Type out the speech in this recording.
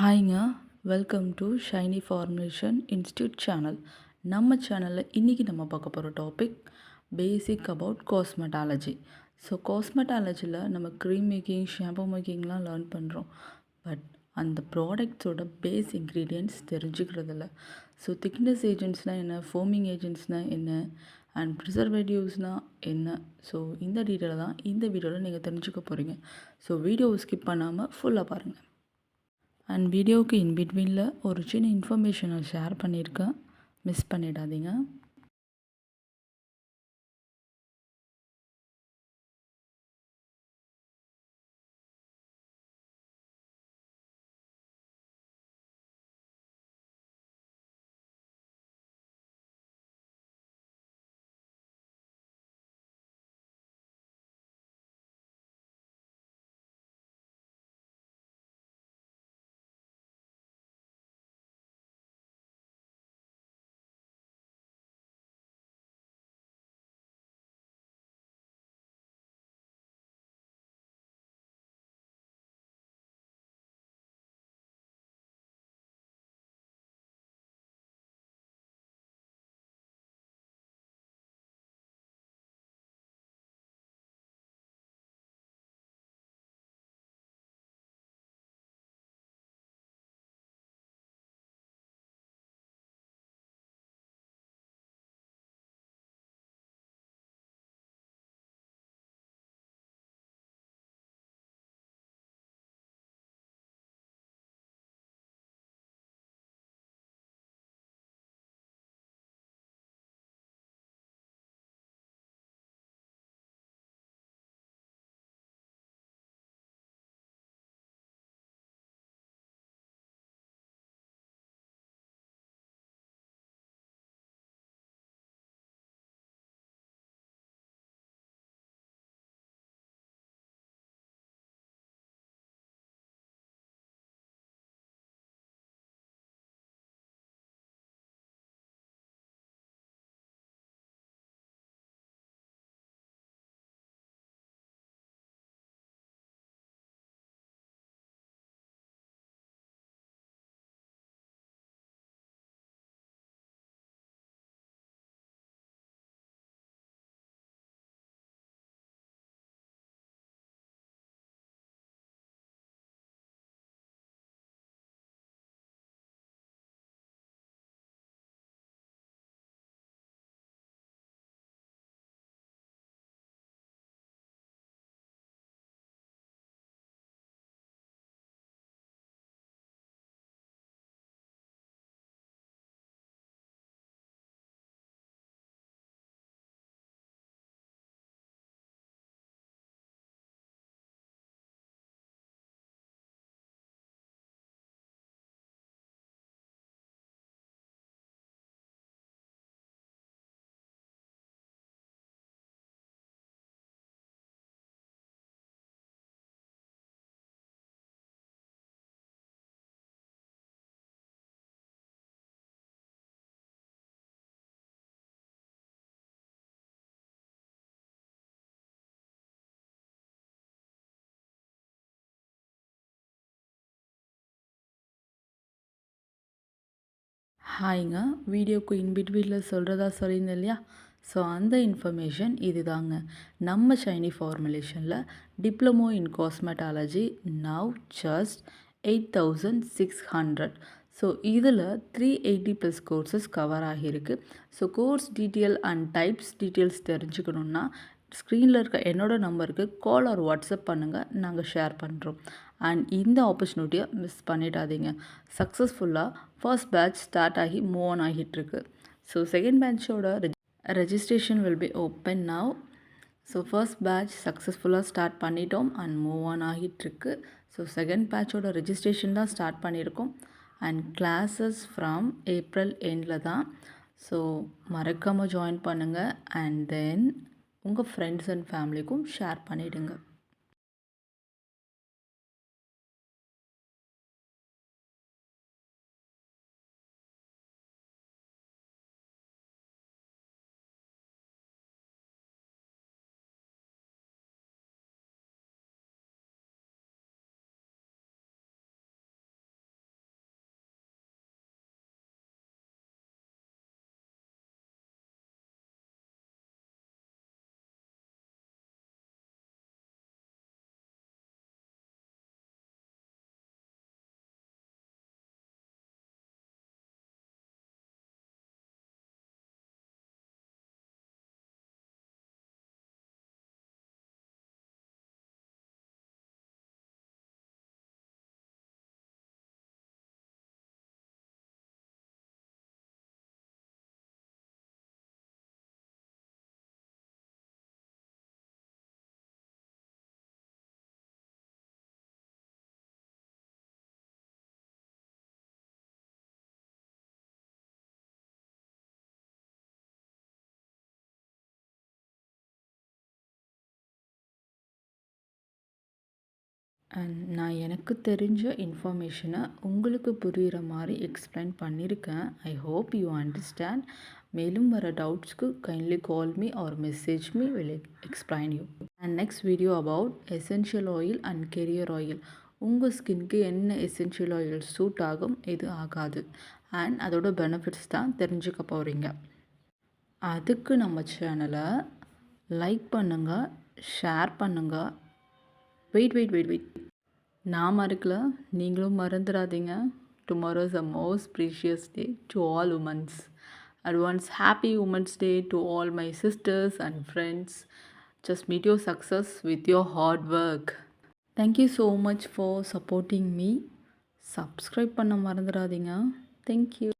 ஹாய்ங்க. Welcome to Shiny Formulation Institute channel. நம்ம சேனலில் இன்றைக்கி நம்ம பார்க்க போகிற topic basic about cosmetology. So காஸ்மெட்டாலஜியில் நம்ம க்ரீம் மேக்கிங், ஷாம்பு மேக்கிங்லாம் லேர்ன் பண்ணுறோம். பட் அந்த ப்ராடக்ட்ஸோட பேஸ் இன்க்ரீடியன்ட்ஸ் தெரிஞ்சுக்கிறதில்ல. ஸோ திக்னஸ் ஏஜென்ட்ஸ்னால் என்ன, ஃபோமிங் ஏஜென்ட்ஸ்னால் என்ன, அண்ட் ப்ரிசர்வேட்டிவ்ஸ்னால் என்ன, ஸோ இந்த டீட்டெயிலை தான் இந்த வீடியோவில் நீங்கள் தெரிஞ்சுக்க போகிறீங்க. ஸோ வீடியோவை ஸ்கிப் பண்ணாமல் ஃபுல்லாக பாருங்கள். அண்ட் வீடியோவுக்கு இன்பிட்வீனில் ஒரு சின்ன இன்ஃபர்மேஷனை ஷேர் பண்ணியிருக்கேன், மிஸ் பண்ணிடாதீங்க. ஹாய்ங்க. வீடியோக்கு இன்பிட்வீனில் சொல்கிறதா சொல்லியிருந்தேன் இல்லையா, ஸோ அந்த இன்ஃபர்மேஷன் இது தாங்க. நம்ம ஷைனி ஃபார்முலேஷனில் diploma in cosmetology now just 8,600. So இதில் 380+ கோர்சஸ் கவர் ஆகியிருக்கு. So course detail and types details தெரிஞ்சுக்கணுன்னா ஸ்க்ரீனில் இருக்க என்னோடய நம்பருக்கு கால் ஆர் வாட்ஸ்அப் பண்ணுங்கள், நாங்கள் ஷேர் பண்ணுறோம். அண்ட் இந்த ஆப்பர்ச்சுனிட்டியை மிஸ் பண்ணிடாதீங்க. சக்ஸஸ்ஃபுல்லாக ஃபர்ஸ்ட் பேட்ச் ஸ்டார்ட் ஆகி மூவ் ஆன் ஆகிட்டுருக்கு. ஸோ செகண்ட் பேட்சோட registration will be open now. So first batch சக்ஸஸ்ஃபுல்லாக ஸ்டார்ட் பண்ணிட்டோம் அண்ட் மூவ் ஆன் ஆகிட்டுருக்கு. ஸோ செகண்ட் பேட்சோட ரெஜிஸ்ட்ரேஷன் தான் ஸ்டார்ட் பண்ணியிருக்கோம் அண்ட் கிளாஸஸ் ஃப்ரம் ஏப்ரல் எண்டில் தான். ஸோ மறக்காமல் ஜாயின் பண்ணுங்கள் அண்ட் தென் உங்கள் ஃப்ரெண்ட்ஸ் அண்ட் ஃபேமிலிக்கும் ஷேர் பண்ணிவிடுங்க. அண்ட் நான் எனக்கு தெரிஞ்ச இன்ஃபர்மேஷனை உங்களுக்கு புரிகிற மாதிரி எக்ஸ்பிளைன் பண்ணியிருக்கேன். I hope you understand. மேலும் வர டவுட்ஸ்க்கு kindly call me or message me will explain you. And next video about essential oil and carrier oil. உங்கள் ஸ்கின்க்கு என்ன எசென்ஷியல் ஆயில் சூட் ஆகும், எது ஆகாது, அண்ட் அதோட பெனிஃபிட்ஸ் தான் தெரிஞ்சுக்க போகிறீங்க. அதுக்கு நம்ம சேனலை லைக் பண்ணுங்கள், ஷேர் பண்ணுங்கள். வெயிட் நான் மறக்கல, நீங்களும் மறந்துடாதீங்க. Tomorrow is a most precious day to all women's. Advance happy women's day to all my sisters and friends. Just meet your success with your hard work. Thank you so much for supporting me. Subscribe பண்ண மறந்துடாதீங்க. Thank you.